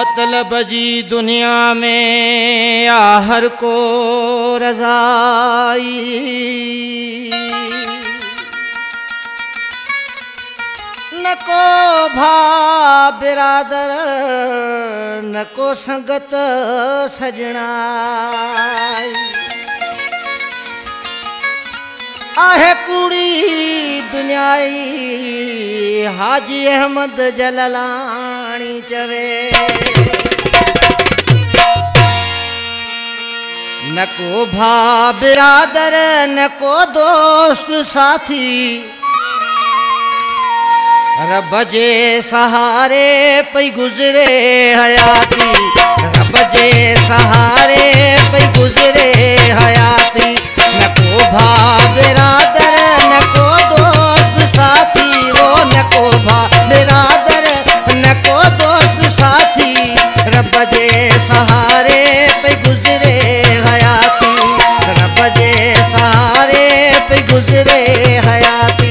मतलब जी दुनिया में आहर को रज़ाई, न को भा बिरादर न को संगत सजनाई। आहे कुड़ी दुनियाई हाजी अहमद जलालानी चवे, न को भा बिरादर न को दोस्त साथी, रब जे सहारे पई गुजरे हयाती, रब जे सहारे पई गुजरे हयाती। न को भा बिरादर न को दोस्त साथी, वो न को भा बिरादर न को दोस्त साथी, रब जे सहारे पे गुजरे हयाती, रब जे सहारे पे गुजरे हयाती।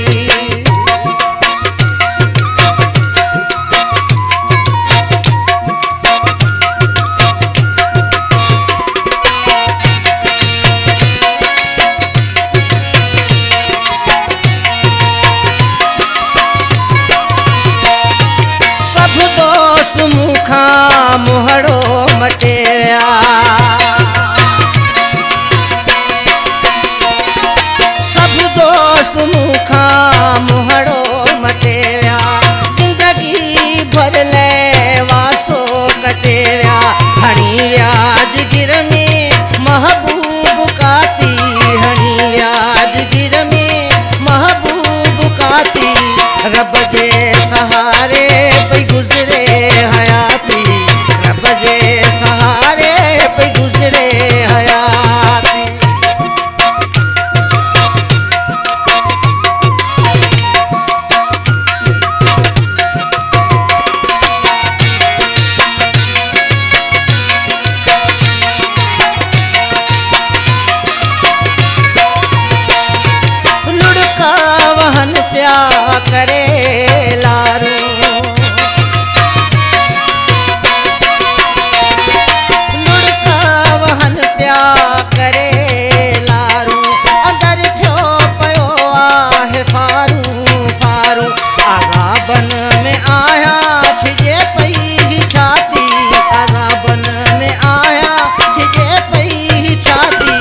मुखा मुहड़ो मटेया, सब दोस्त मुखा मुहड़ो मटेया, जिंदगी भर ले वास्तो कटेया। हणी व्याज गिर में महबूब काती, हणी व्याज गिर में महबूब काती, रब जे सहारे पे गुजरे हयाती, रब जे सहारे पे गुजरे हयाती। लुढ़का वहन प्या करे लारू, आज़ाबन में आया छिजे पई छाती, आज़ाबन में आया छिजे पई छाती,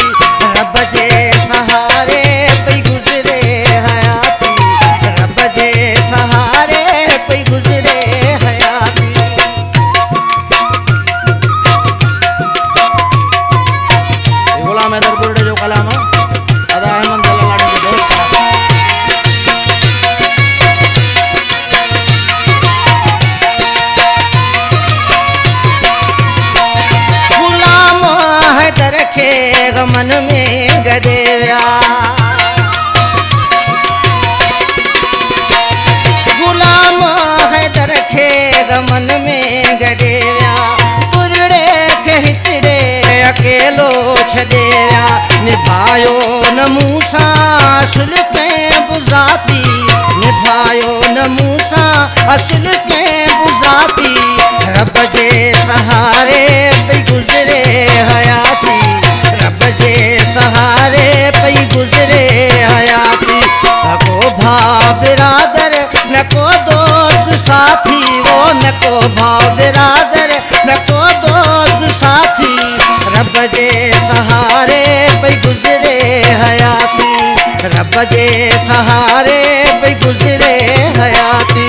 रब जे सहारे पई गुजरे हयाती, रब जे सहारे पई गुजरे हयाती। गुलाम हैदर बुर्डे जो कलाम अदा अहमद जलालानी के दोस्त रखे गमन में गदेव्या, गुलाम हैदर रखे गमन में गदेव्या, बुरड़े के हितड़े अकेलो छदेव्या। निभायो न मूसा असुल के बुझाती, निभायो न मूसा असुल के बुझाती, रब जे सहारे पे गुजरे हयाती, रब जे सहारे पे गुजरे हयाती। न को भा बिरादर न को दोस्त साथी, वो न को भा बिरादर न को दोस्त साथी, रब जे सहारे पे गुजरे हयाती, रब जे सहारे पे गुजरे हयाती।